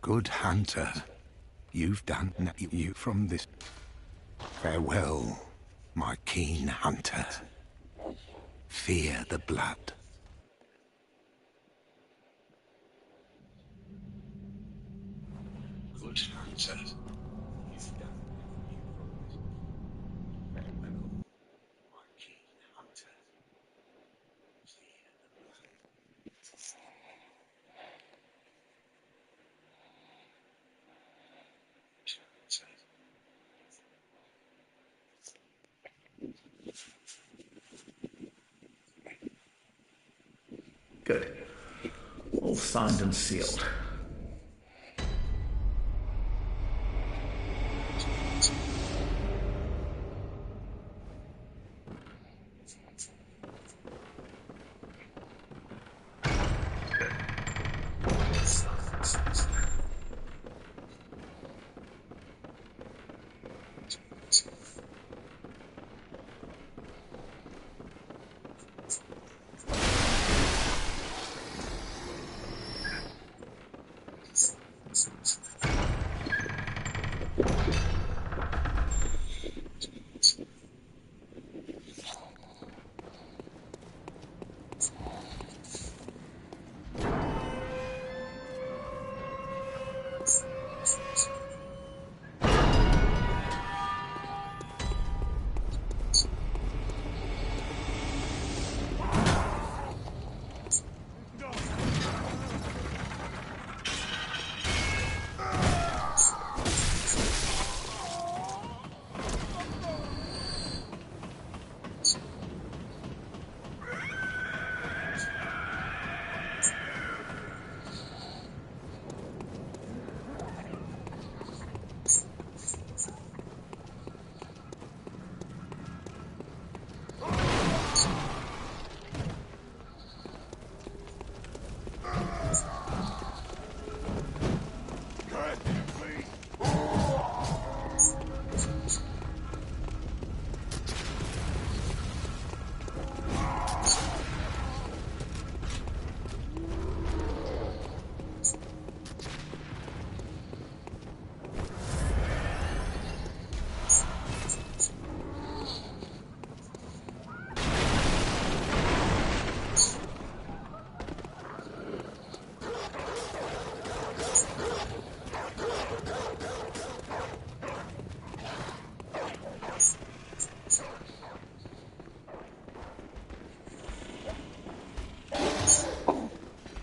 Good hunter, you've done you from this. Farewell, my keen hunter. Fear the blood. Good hunter, you've done you from this. Farewell, my keen hunter. Fear the blood. Good. All signed and sealed.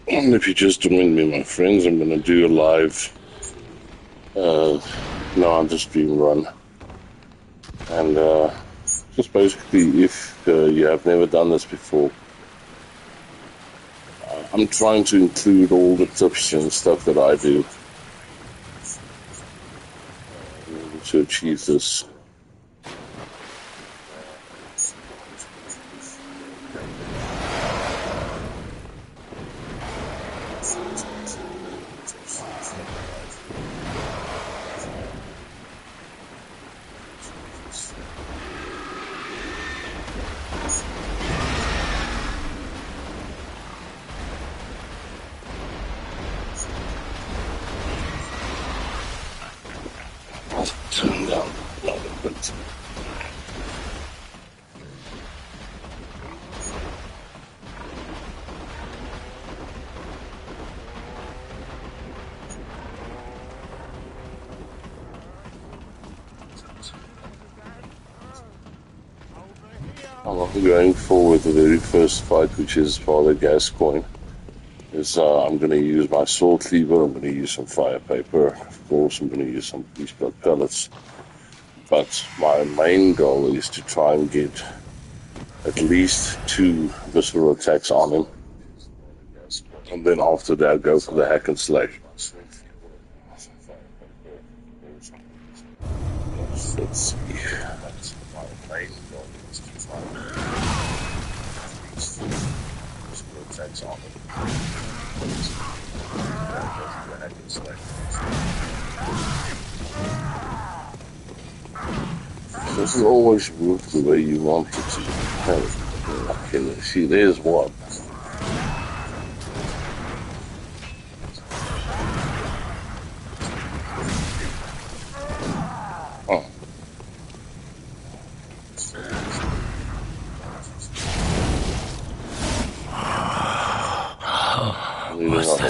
And if you just joined me, my friends, I'm going to do a live LIVESTREAM run. And just basically, if you have never done this before, I'm trying to include all the tips and stuff that I do to achieve this. Turn down a little bit. I'm going forward the very first fight, which is for the gas coin. I'm going to use my sword cleaver, I'm going to use some fire paper, of course I'm going to use some beast blood pellets. But my main goal is to try and get at least 2 visceral attacks on him. And then after that, go for the hack and slay. Let's see. That's my main goal is to try and get at least 2 visceral attacks on him. It doesn't always work the way you want it to. Okay, see, there's one.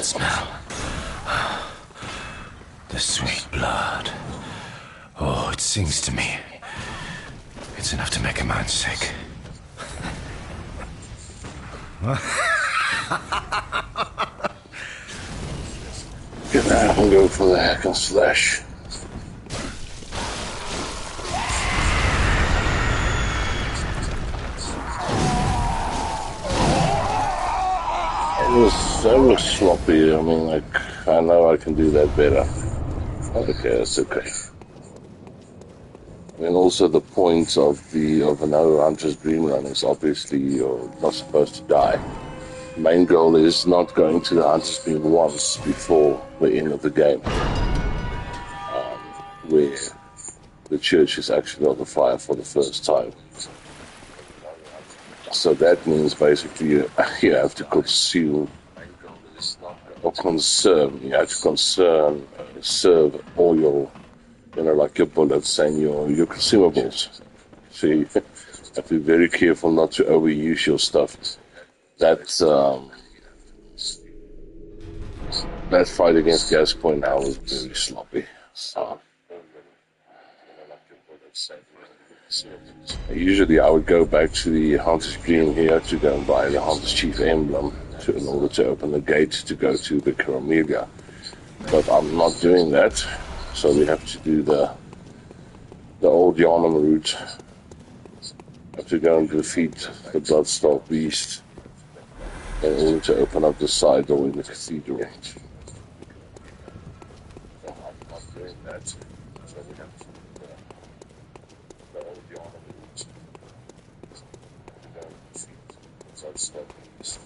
that smell? The sweet blood. Oh, it sings to me. It's enough to make a man sick. Get out and go for the hack and slash. That was sloppy. I mean, like, I know I can do that better. Okay, it's okay. I mean, also the point of an Hunter's Dream Run is obviously you're not supposed to die. The main goal is not going to the Hunter's Dream once before the end of the game, where the church is actually on the fire for the first time. So that means basically you have to consume or conserve. You have to conserve all your, like your bullets and your consumables. So you have to be very careful not to overuse your stuff. That fight against Gascoigne now was very sloppy. Usually I would go back to the Hunter's Dream here to go and buy the Hunter's Chief Emblem in order to open the gate to go to the Caramelia. But I'm not doing that, so we have to do the old Yharnam route. Have to go and defeat the Bloodstalk Beast in order to open up the side door in the cathedral. I'm not doing that, so we have to do the old Yharnam route. Go and defeat the Bloodstalk Beast.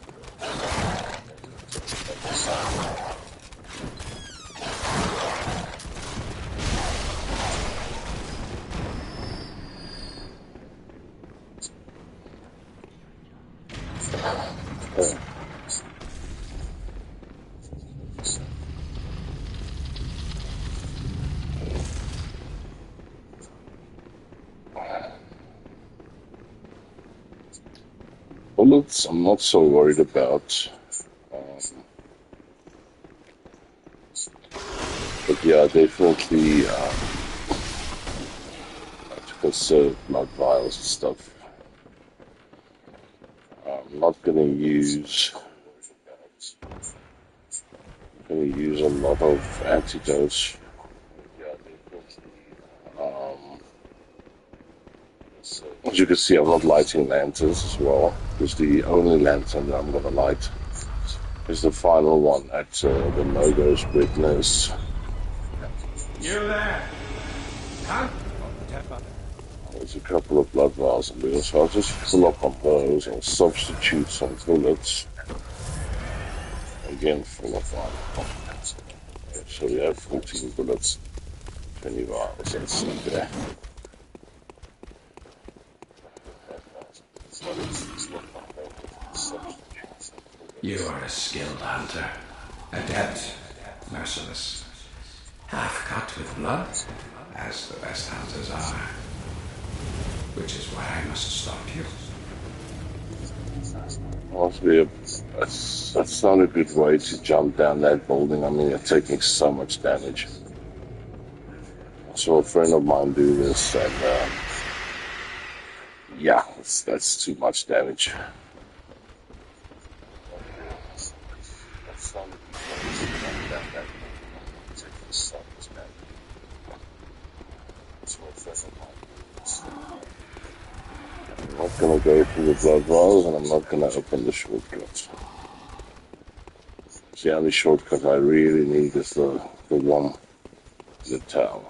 Bullets, I'm not so worried about. But yeah, definitely have to conserve blood vials and stuff. I'm not going to use a lot of antidotes. As you can see, I'm not lighting lanterns as well, because the only lantern that I'm going to light is the final one at the Logos Witness. You there? Huh? There's a couple of blood vials in there, so I'll just fill up on those and substitute some bullets. Again, full of vials. So we have 14 bullets, 20 vials, that's okay. You are a skilled hunter, adept, merciless, half cut with blood, as the best hunters are. Which is why I must stop you. Honestly, that's not a good way to jump down that building. I mean, you're taking so much damage. I saw a friend of mine do this, and yeah, that's too much damage. I'm not going to go through the blood vials, and I'm not going to open the shortcuts. The only shortcut I really need is the one, the tower.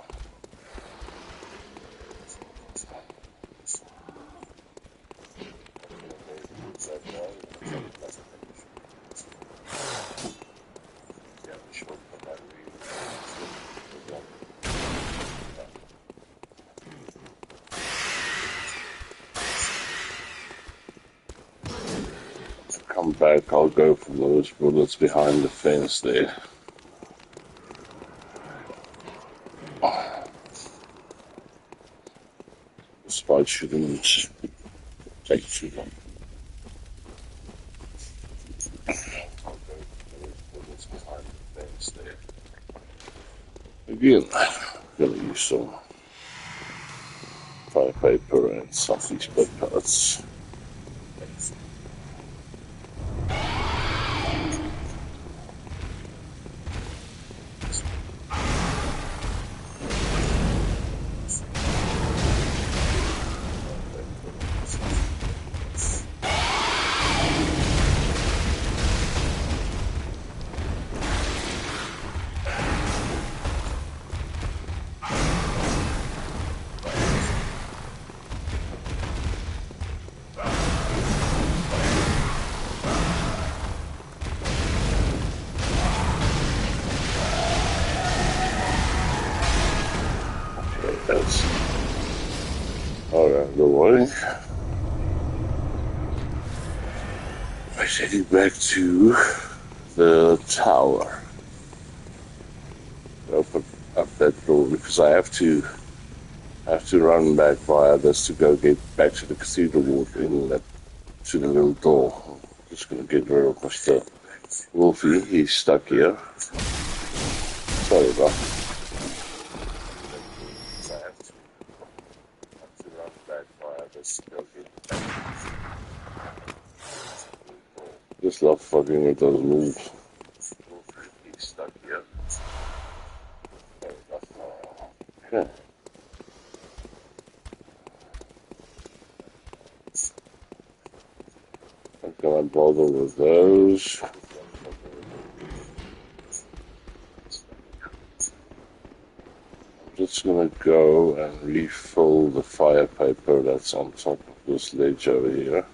Come back, I'll go for those bullets behind the fence there. This fight shouldn't take too long. Again, I'm gonna use some fire paper and some fleece bud pellets. That's alright, no worry. I'm heading back to the tower. Open up that door because I have to run back via this to go get back to the cathedral ward in that to the little door. I'm just gonna get rid of Mr. Wolfie, he's stuck here. Sorry about that. I have to run back via this to go get back. Just love fucking with those wolves. Wolfie, he's stuck here. Sorry about that. Okay. I'm gonna bother with those. I'm just gonna go and refill the fire paper that's on top of this ledge over here.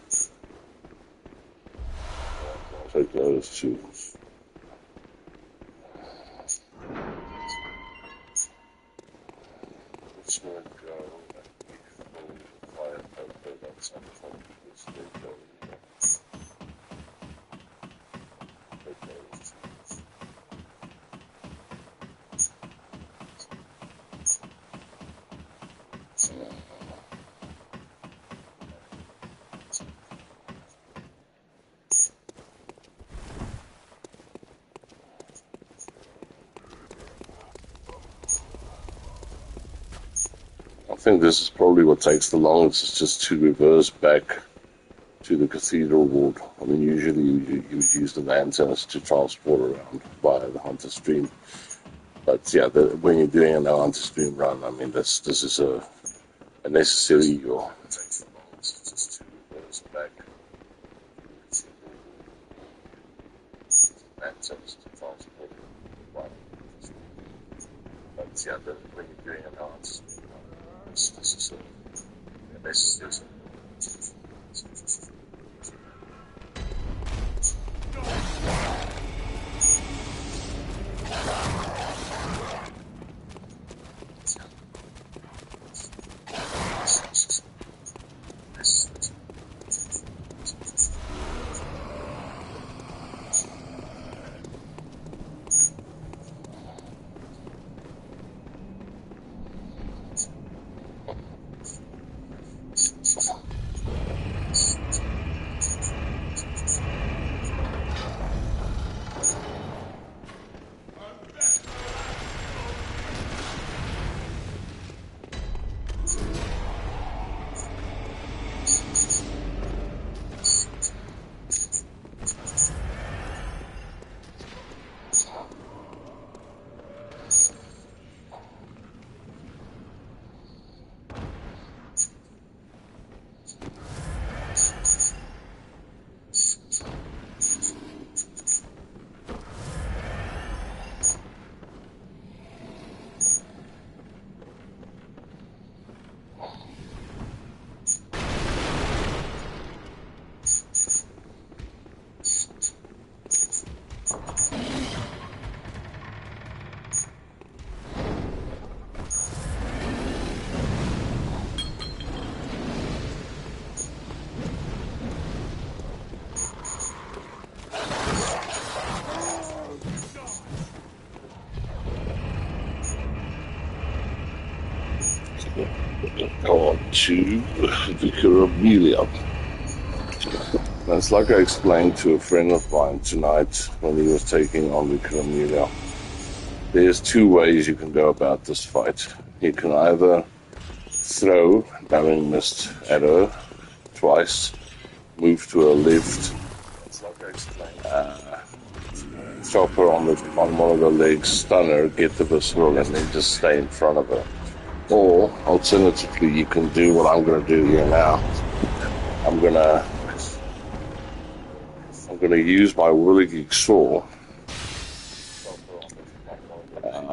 I'll take those two. Just gonna go and refill the fire paper that's on top of this ledge over here. Take those two. I think this is probably what takes the longest, is just to reverse back to the cathedral ward. I mean, usually you would use the lanterns to transport around via the hunter stream. But yeah, when you're doing an hunter stream run, I mean, this is a necessary evil. It takes the longest just to reverse back to the cathedral ward. Lanterns to transport via the hunter stream. But yeah, when you're doing an hunter stream run, this is a necessary. On to Vicar Amelia. That's like I explained to a friend of mine tonight when he was taking on Vicar Amelia. there's two ways you can go about this fight. You can either throw Daring Mist at her twice, move to her left, chop her on one of the legs, stun her, get the visceral, and then just stay in front of her. Or alternatively, you can do what I'm going to do here now. I'm gonna use my Whirligig Saw. I'm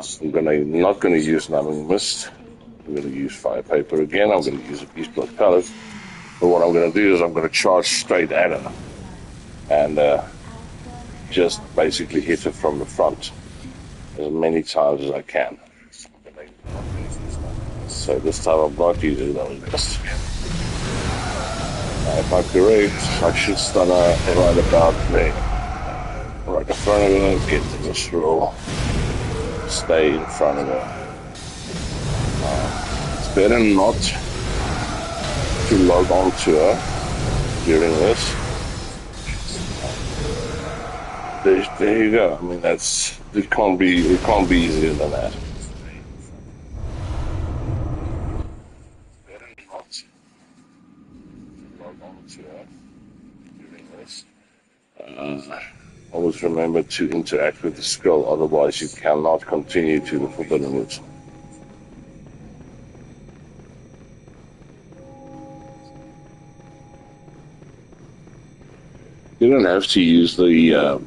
not gonna use Numbing Mist. I'm gonna use Fire Paper again. I'm gonna use a Beast Blood Pellet. But what I'm gonna do is I'm gonna charge straight at her and just basically hit her from the front as many times as I can. So this time I'm not using Numbing Mist. If I'm correct, I should stun her right about there. Right in front of her, get the visceral, stay in front of her. It's better not to log on to her during this. There you go. I mean, it can't be easier than that. Always remember to interact with the skull, otherwise you cannot continue to the Forbidden Woods. You don't have to use the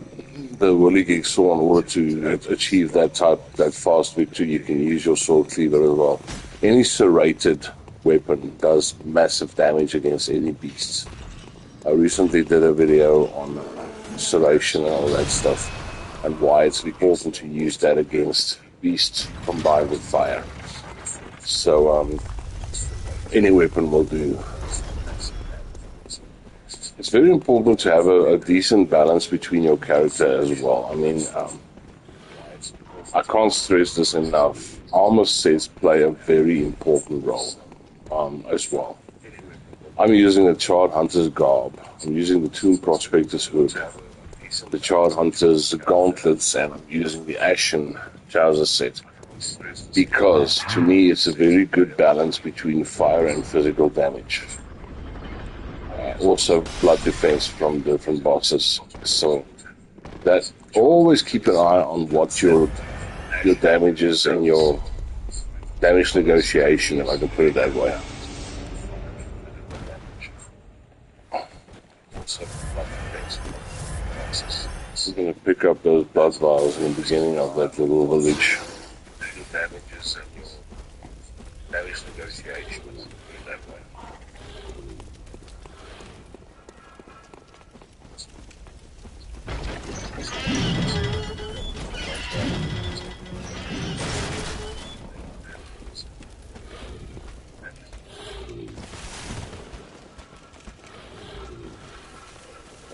Whirligig Saw in order to achieve that fast victory. You can use your sword cleaver as well. Any serrated weapon does massive damage against any beasts. I recently did a video on serration and all that stuff, and why it's important to use that against beasts combined with fire. So any weapon will do. It's very important to have a decent balance between your character as well. I mean, I can't stress this enough. Armor sets play a very important role as well. I'm using the Charred Hunter's garb. I'm using the Tomb Prospector's hood, the Charred Hunter's gauntlets, and I'm using the Ashen trouser set. Because, to me, it's a very good balance between fire and physical damage. Also, blood defense from different bosses. So, that always keep an eye on what your damage is and your damage negotiation, if I can put it that way. I'm going to pick up those blood vials in the beginning of that little village. Damages and your damage negotiation, put it that way.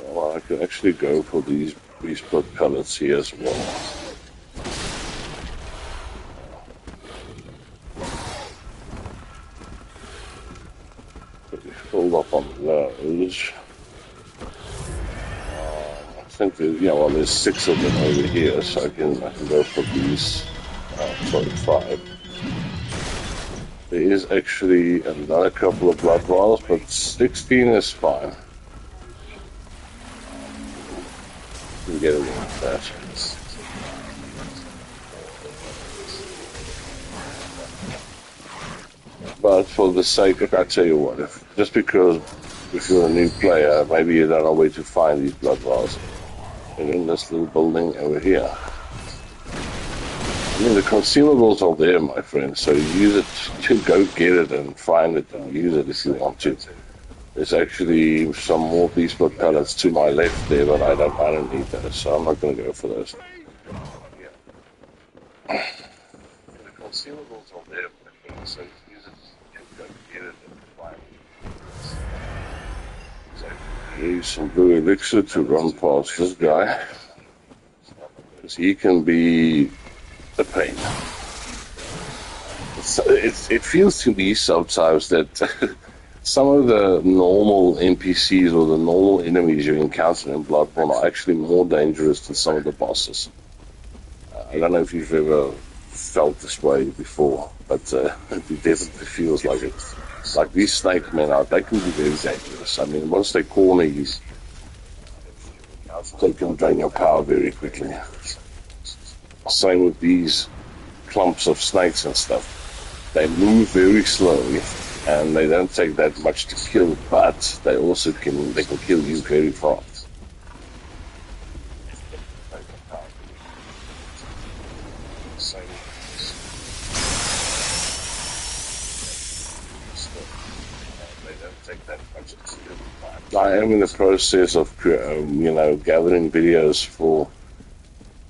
Well, I could actually go for these Beast Blood pellets here as well. Pretty filled up on those. I think there's 6 of them over here, so I can go for these. 5. There is actually another couple of blood vials, but 16 is fine. You can get away with that. But for the sake of, I tell you what, just because if you're a new player, maybe you don't know where to find these blood vials. And in this little building over here. I mean, the consumables are there, my friend, so use it to go get it and find it and use it if you want to. There's actually some more Beast Blood pellets to my left there, but I don't need those, so I'm not going to go for those. The consumables are there, my friend, so use it to go get it and find it. Use some blue elixir to run past this guy, because he can be a pain. It feels to me sometimes that some of the normal NPCs or the normal enemies you encounter in Bloodborne are actually more dangerous than some of the bosses. I don't know if you've ever felt this way before, but it definitely feels like it. Like these snake men they can be very dangerous. I mean, once they corner you, they can drain your power very quickly. Same with these clumps of snakes and stuff. They move very slowly, and they don't take that much to kill, but they also can kill you very fast. I am in the process of, gathering videos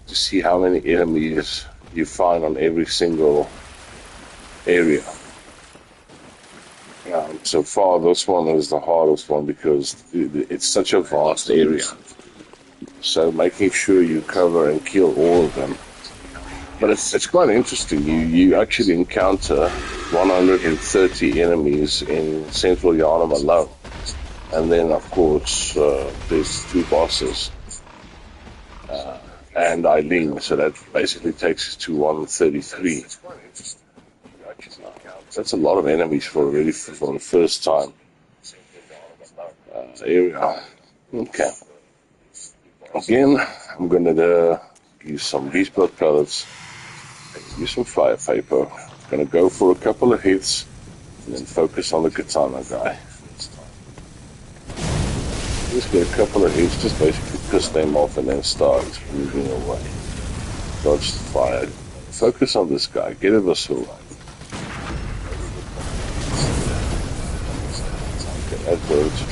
to see how many enemies you find on every single area. So far, this one is the hardest one because it's such a vast area. So making sure you cover and kill all of them. But it's quite interesting. You actually encounter 130 enemies in Central Yharnam alone. And then, of course, there's 2 bosses. And Eileen, so that basically takes us to 133. That's a lot of enemies for the first time area. Okay. Again, I'm gonna use some beast blood pellets, use some fire paper. I'm gonna go for a couple of hits, and then focus on the katana guy. Just get a couple of hits, just basically piss them off, and then start moving away. Dodge the fire. Focus on this guy. Get a whistle. Okay, that worked.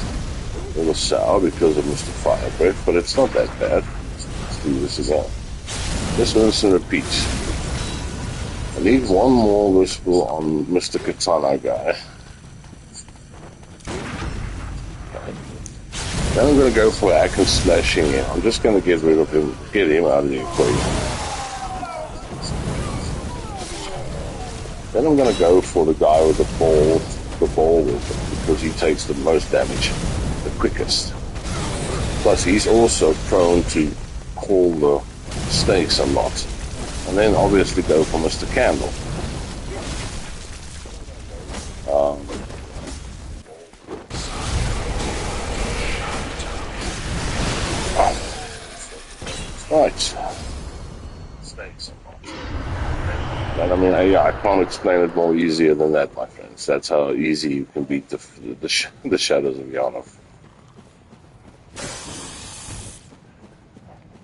A little sour because of Mr. Fire Breath, but it's not that bad. Let's do this again. Just rinse and repeat. I need one more whistle on Mr. Katana guy. Okay. Then I'm going to go for hack and slashing him. I'm just going to get rid of him, get him out of the equation. Then I'm going to go for the guy with the ball with him, because he takes the most damage the quickest. Plus he's also prone to call the snakes a lot. And then obviously go for Mr. Candle. Right. And I mean, I can't explain it more easier than that, my friends. That's how easy you can beat the shadows of Yharnam.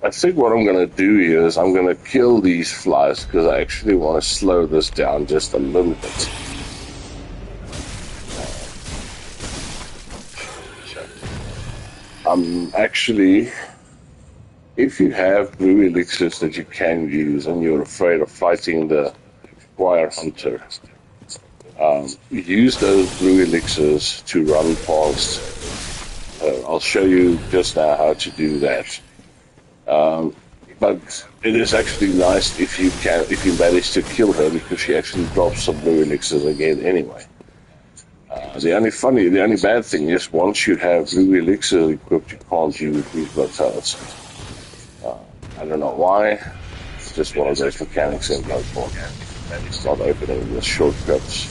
I think what I'm going to do here is I'm going to kill these flies because I actually want to slow this down just a little bit. Actually, if you have blue elixirs that you can use and you're afraid of fighting the wire hunter, use those blue elixirs to run past her. I'll show you just now how to do that. But it is actually nice if you manage to kill her, because she actually drops some blue elixirs again anyway. The only bad thing is once you have blue elixir equipped, you can't use these blood pellets. I don't know why. It's just one of those mechanics in Bloodborne. It's not opening with shortcuts.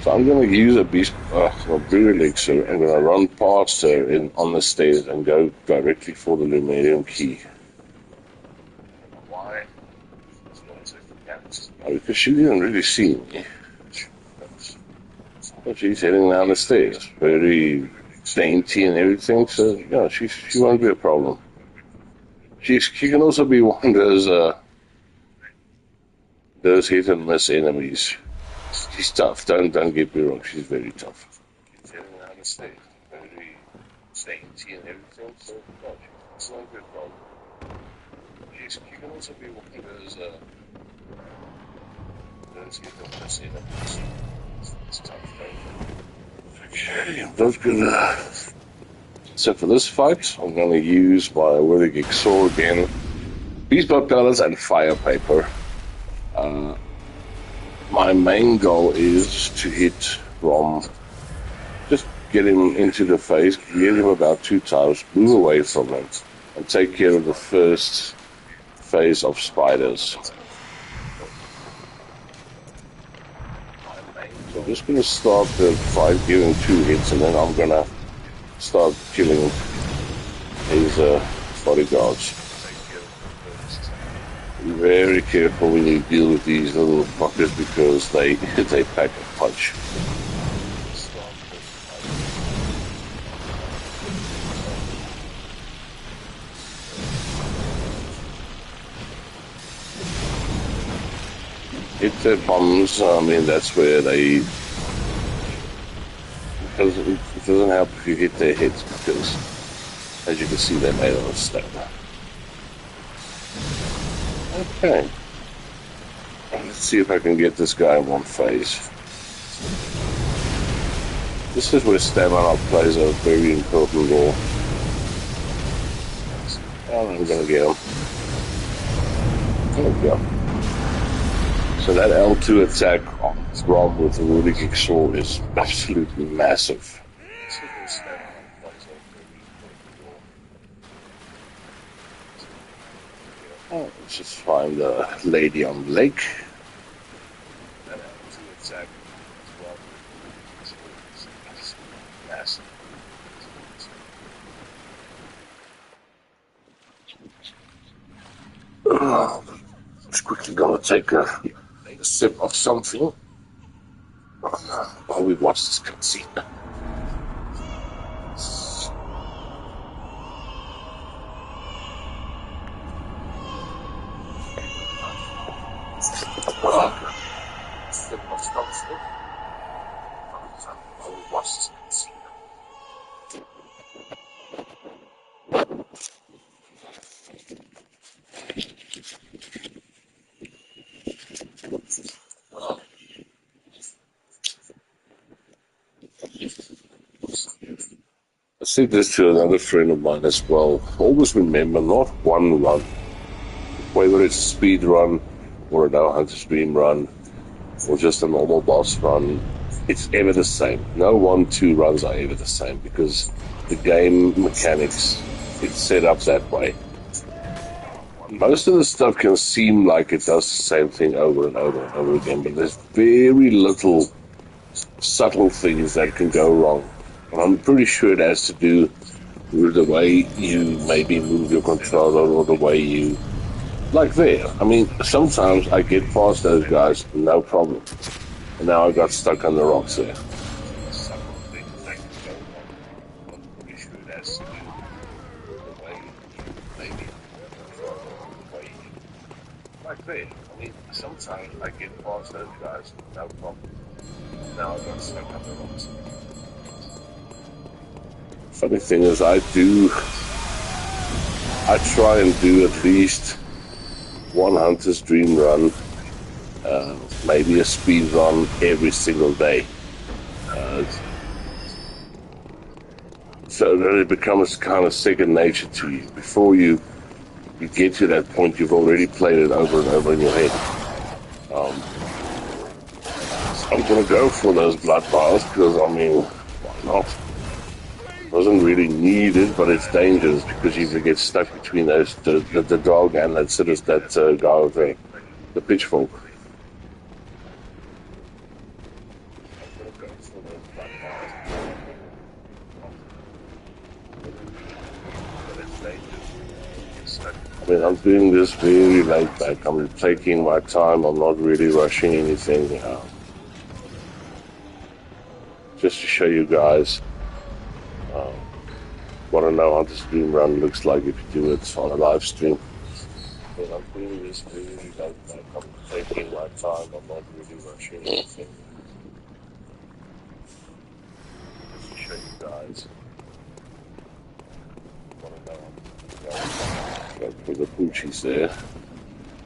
So I'm going to use a blue elixir. I'm going to run past her on the stairs and go directly for the Lumerium key. Why? Because she didn't really see me. But she's heading down the stairs, very dainty and everything. So yeah, she won't be a problem. She can also be one of those hit and miss enemies. She's tough. Don't get me wrong. She's very tough. She's heading down the stairs, very dainty and everything. So yeah, she won't be a problem. She can also be one of those hit and miss enemies. It's tough. Okay, that's good. So for this fight, I'm going to use my Whirligig Saw again, beast blood pellets and fire paper. My main goal is to hit Rom, just get him into the face, get him about 2 times, move away from him, and take care of the first phase of spiders. So I'm just going to start the fight, giving 2 hits, and then I'm going to start killing his bodyguards. Be very careful when you deal with these little fuckers because they pack a punch. Hit their bombs. I mean, that's where they. It doesn't help if you hit their heads because, as you can see, they're made out of stone. Okay. Let's see if I can get this guy in one phase. This is where stamina plays a very important role. And I'm gonna get him. There we go. So that L2 attack on Rob with the Rudy Kick sword is absolutely massive. Oh, let's just find the lady on the lake. That L2 attack on Rob is massive. Just quickly gonna take a sip of something while we watch this cutscene. Sip of something while we watch this cutscene. I said this to another friend of mine as well. Always remember, not one run, whether it's a speed run or a No Hunter Stream run or just a normal boss run, it's ever the same. No 1-2 runs are ever the same because the game mechanics, it's set up that way. Most of the stuff can seem like it does the same thing over and over and over again, but there's very little subtle things that can go wrong. And I'm pretty sure it has to do with the way you maybe move your controller or the way you... Like there. I mean, sometimes I get past those guys, no problem. And now I got stuck on the rocks there. Like there. I mean, sometimes I get past those guys, no problem. Now I got stuck on the rocks. Funny thing is, I try and do at least one Hunter's Dream run, maybe a speed run every single day. So that it becomes kind of second nature to you. Before you get to that point, you've already played it over and over in your head. I'm going to go for those blood bars because, I mean, why not? Wasn't really needed, but it's dangerous because you can get stuck between those the dog and that guy with the pitchfork. I mean, I'm doing this very laid back. I'm taking my time. I'm not really rushing anything. Just to show you guys what a No Hunter Stream run looks like if you do it on a live stream. But I'm doing this very laid back. I'm taking my time. I'm not really rushing anything. Just to show you guys what a No Hunter. Go for the poochies there.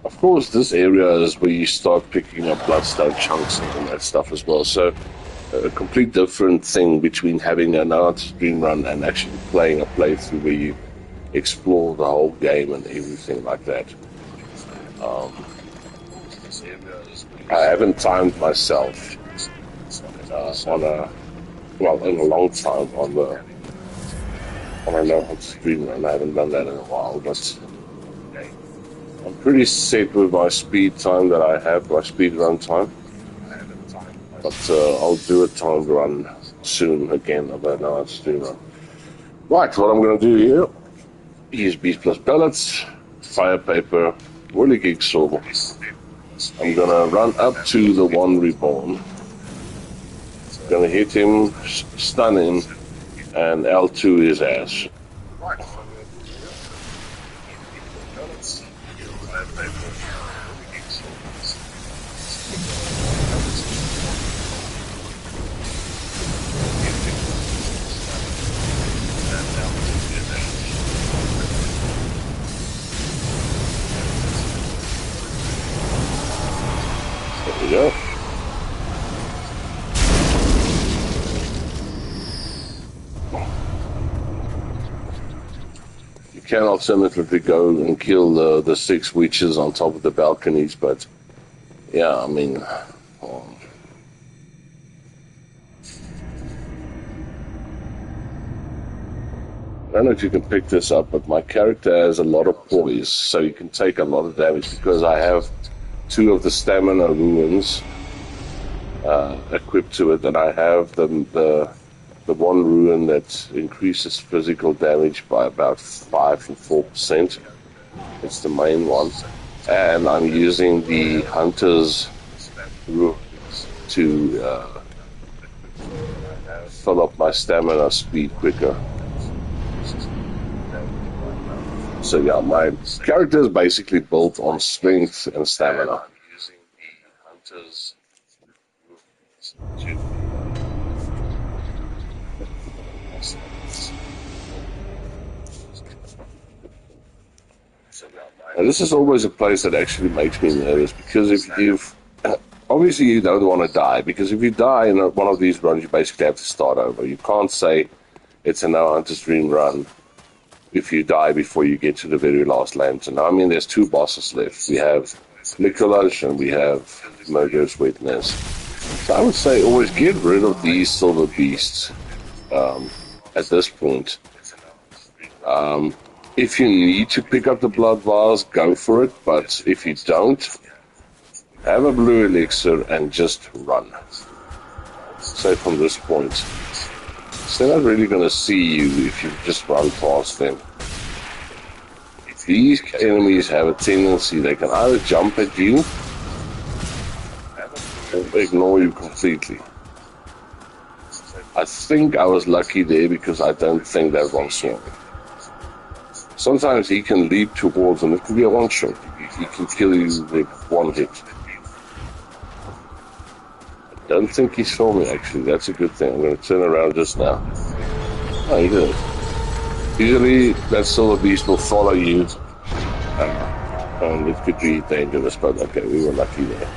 Of course, this area is where you start picking up bloodstone chunks and that stuff as well. So a complete different thing between having an art stream run and actually playing a playthrough where you explore the whole game and everything like that. I haven't timed myself in a long time on a No Hunter Stream run. I haven't done that in a while, but I'm pretty set with my speed time that I have, my speed run time. But I'll do a timed run soon again. I don't know how to do run. Right, what I'm going to do here is beast plus pellets, fire paper, woolly gig saw. I'm going to run up to the one reborn. Going to hit him, stun him, and L2 his ass. There we go. You can alternatively go and kill the 6 witches on top of the balconies, but yeah, I mean, I don't know if you can pick this up, but my character has a lot of poise, so you can take a lot of damage because I have 2 of the stamina ruins equipped to it, and I have the one ruin that increases physical damage by about 5 and 4%. It's the main one, and I'm using the hunter's ruins to fill up my stamina speed quicker. So yeah, my character is basically built on strength and stamina. Using the hunter's now, this is always a place that actually makes me nervous, because if you've obviously you don't want to die, because if you die in one of these runs, you basically have to start over. You can't say it's a no hunter's dream run if you die before you get to the very last lantern. I mean, there's 2 bosses left. We have Nicholas and we have Murderous Witness. So I would say always get rid of these silver beasts at this point. If you need to pick up the blood vials, go for it, but if you don't, have a blue elixir and just run. Say from this point. So they're not really going to see you if you just run past them. These enemies have a tendency, they can either jump at you or ignore you completely. I think I was lucky there because I don't think that one saw me. Sometimes he can leap towards and it could be a one shot. He can kill you with one hit. I don't think he saw me actually, that's a good thing. I'm going to turn around just now. Oh, he did. Usually that silver beast will follow you and it could be dangerous, but okay, we were lucky there.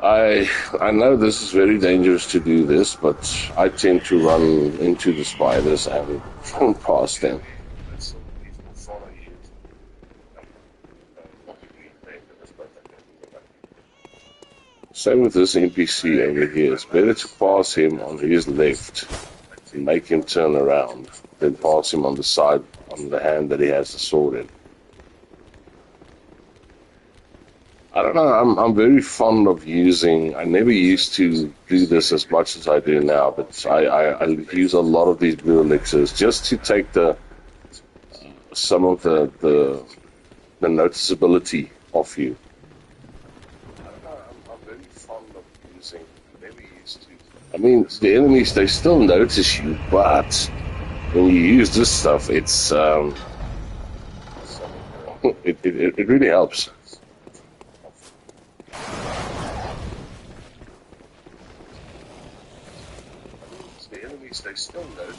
I know this is very dangerous to do this, but I tend to run into the spiders and run past them. Same with this NPC over here. It's better to pass him on his left and make him turn around than pass him on the side, on the hand that he has the sword in. I don't know, I'm very fond of using, I never used to do this as much as I do now, but I use a lot of these blue elixirs just to take some of the noticeability off you. I mean, the enemies, they still notice you, but when you use this stuff, it's it really helps.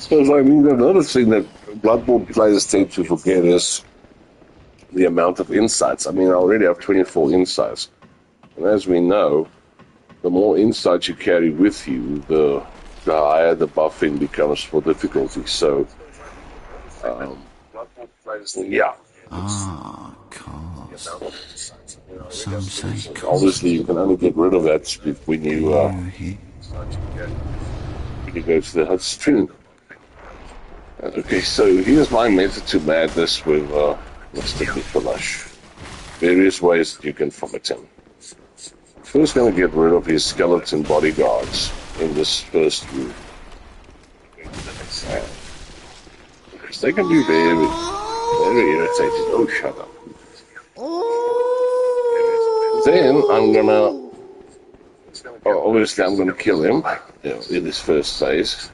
Because I mean, another thing that Bloodborne players tend to forget is the amount of insights. I mean, I already have 24 insights, and as we know, the more insights you carry with you, the higher the buffing becomes for difficulty. So, yeah. Ah, cars. Some say cars. Obviously, you can only get rid of that when you go to the hut stream. Okay, so here's my method to madness with Mr. Nicholas. Various ways that you can fight him. First, going to get rid of his skeleton bodyguards in this first room. Because they can be very, very irritating. Oh, shut up. Then I'm gonna, obviously I'm gonna kill him, you know, in this first phase.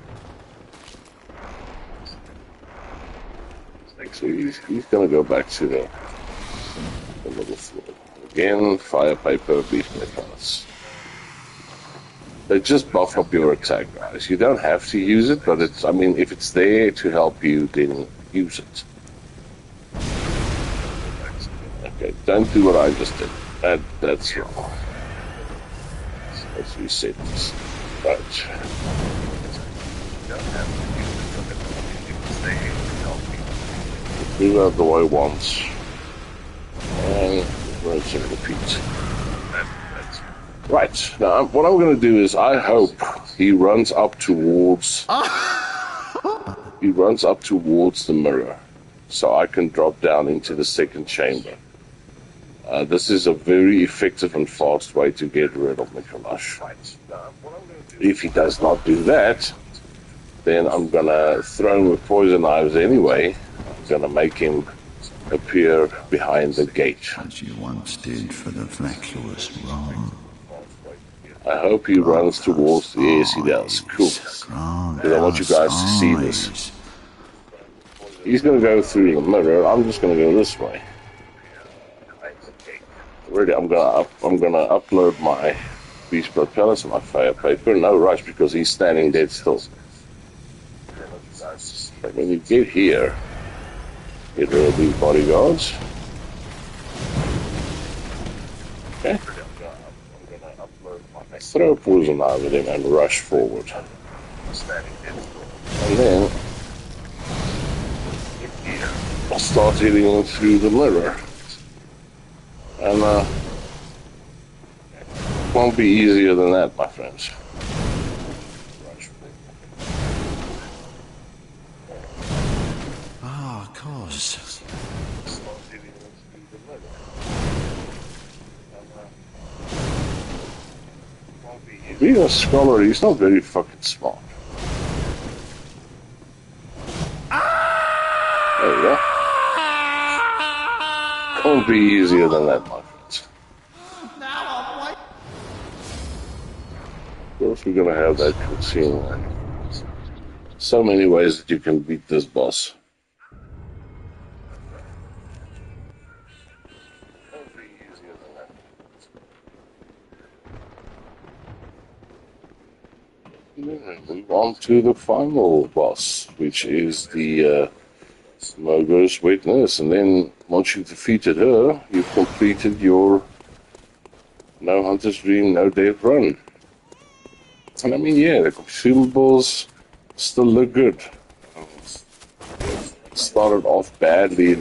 So he's gonna go back to the middle floor. Again, fire paper, beast metals. They just buff up your attack, guys. You don't have to use it, but it's, I mean, if it's there to help you, then use it. Okay, don't do what I just did. That's wrong. Let's reset this. Right. Move out the way once. And rinse and repeat. Right. Now, what I'm going to do is I hope he runs up towards... he runs up towards the mirror. So I can drop down into the second chamber. This is a very effective and fast way to get rid of Mikolash. If he does not do that, then I'm gonna throw him with poison knives anyway. I'm gonna make him appear behind the gate. As you once did for the flackless wrong. I hope he runs towards the... Yes, he does. Cool. Because I want you guys to see this. He's gonna go through the mirror. I'm just gonna go this way. Already, I'm gonna upload my beast blood pellets and my fire paper. No rush because he's standing dead still. But when you get here, get rid of these bodyguards. Okay. Throw a poison knife at him and rush forward. And then I'll start hitting him through the mirror. And it won't be easier than that, my friends. Ah, of course. Being a scholar, he's not very fucking smart. There we go. Won't be easier than that, my friends. Of course, we're gonna have that cutscene. So many ways that you can beat this boss. Won't be easier than that. Then we move on to the final boss, which is the Mogur's Witness, and then once you've defeated her, you've completed your No Hunter's Dream, No Death run. And I mean, yeah, the consumables still look good. Started off badly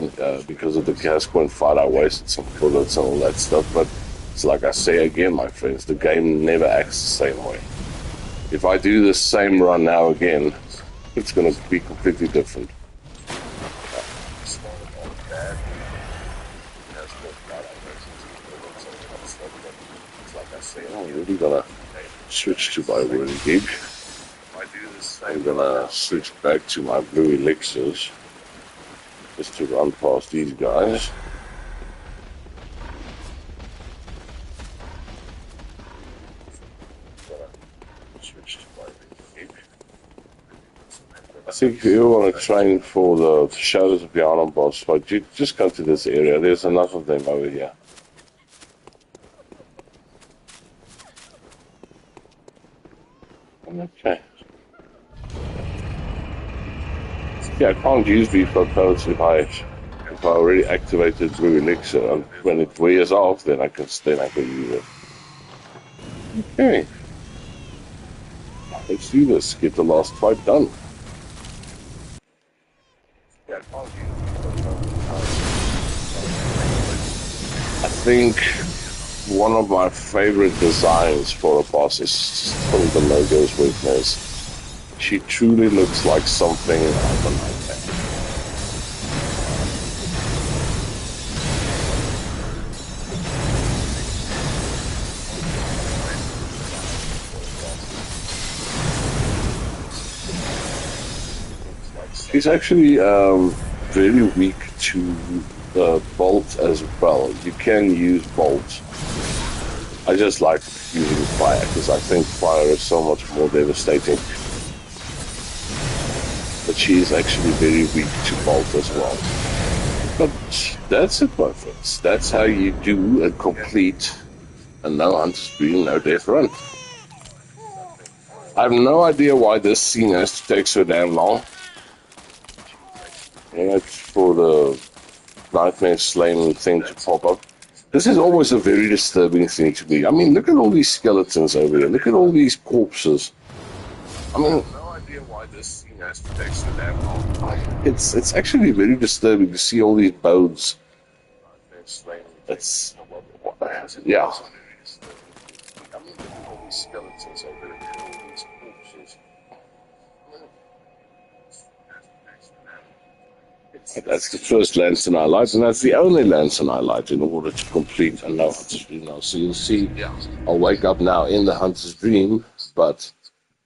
because of the Gascoigne fight. I wasted some bullets and all that stuff, but it's like I say again, my friends, the game never acts the same way. If I do this same run now again, it's going to be completely different. I'm really gonna switch to my word gig. I'm gonna switch back to my blue elixirs just to run past these guys. I think if you want to train for the Shadows of Yharnam boss fight, you just come to this area. There's enough of them over here. Okay. Yeah, I can't use these blood pellets if I already activated Blue Elixir, and when it wears off, then I can use it. Okay. Let's do this. Get the last fight done. I think one of my favorite designs for a boss is from the Mogur's Witness. She truly looks like something out of a nightmare. He's actually very weak to bolt as well. You can use bolt. I just like using fire because I think fire is so much more devastating. But she is actually very weak to bolt as well. But that's it, my friends. That's how you do and complete a no hunter's dream, no death run. I have no idea why this scene has to take so damn long. It's for the nightmare slain thing to pop up. This is always a very disturbing thing to me. I mean, look at all these skeletons over here. Look at all these corpses. I mean, I have no idea why this scene has to take so damn long. It's actually very disturbing to see all these bones. It's yeah. I mean, look at all these skeletons over here. Look at all these corpses. That's the first lantern I light, and that's the only lantern I light in order to complete a no hunter's dream. Now, so you'll see, I'll wake up now in the hunter's dream, but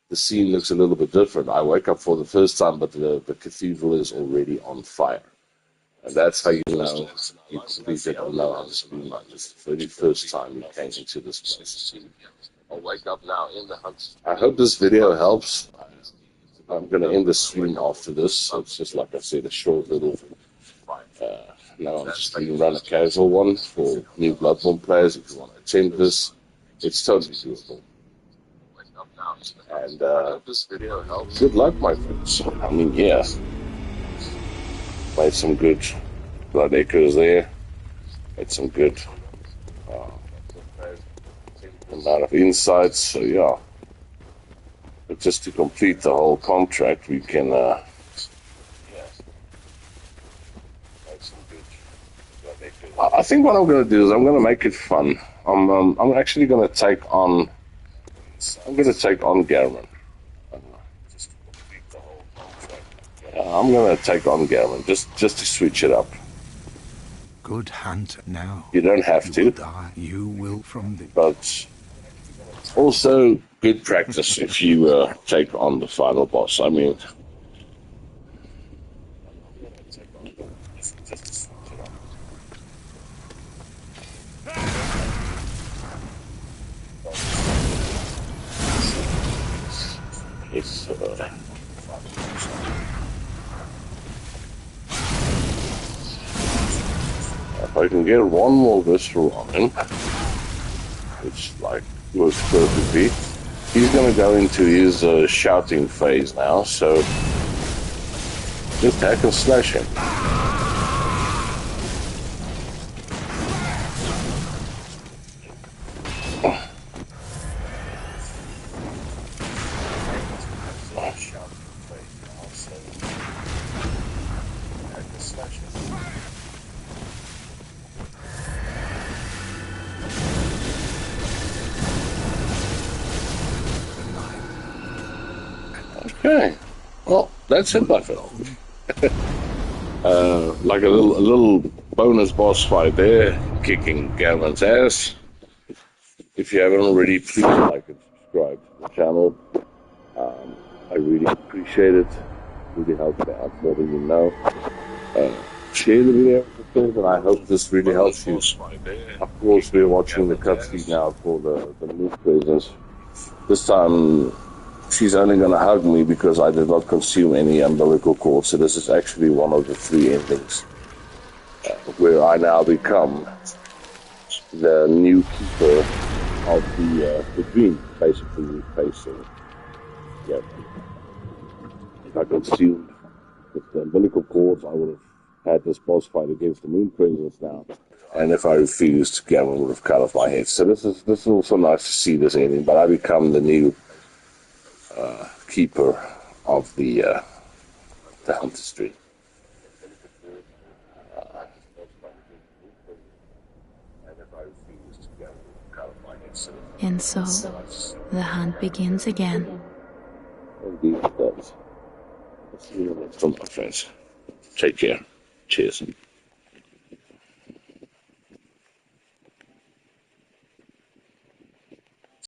the scene looks a little bit different. I wake up for the first time, but the cathedral is already on fire. And that's how you know you completed a no hunter's dream. It's the very first time you came into this place. I'll wake up now in the hunter's dream. I hope this video helps. I'm going to end the stream after this, so it's just like I said, a short little now I'm just going to run a casual one for new Bloodborne players. If you want to attend this, it's totally doable. And good luck, my friends. I mean, yeah, made some good blood echoes there, made some good amount of insights, so yeah. But just to complete the whole contract, we can I think what I'm going to do is I'm going to make it fun. I'm actually going to take on Garmin. I'm going to take on Garmin just to switch it up. Good hunter now. You don't have to. You will from the... But also good practice if you take on the final boss. I mean... It's, if I can get one more visceral on him, which like works perfectly, he's going to go into his shouting phase now, so just hack and slash him. Okay, well, that's it, my friend. Like a little bonus boss fight there, kicking Gavin's ass. If you haven't already, please like and subscribe to the channel. I really appreciate it. Really helps me out more than you know. Share the video with friends, and I hope this really helps you. Of course, we're watching the cutscene now for the new presents. This time, she's only going to hug me because I did not consume any umbilical cord. So this is actually one of the 3 endings where I now become the new keeper of the dream, basically replacing. Yeah, if I consumed with the umbilical cords, I would have had this boss fight against the moon presence now. And if I refused, Gavin would have cut off my head. So this is also nice to see this ending. But I become the new keeper of the Hunter's Dream. And so, the hunt begins again. Indeed it does. See you next time, my friends. Take care. Cheers.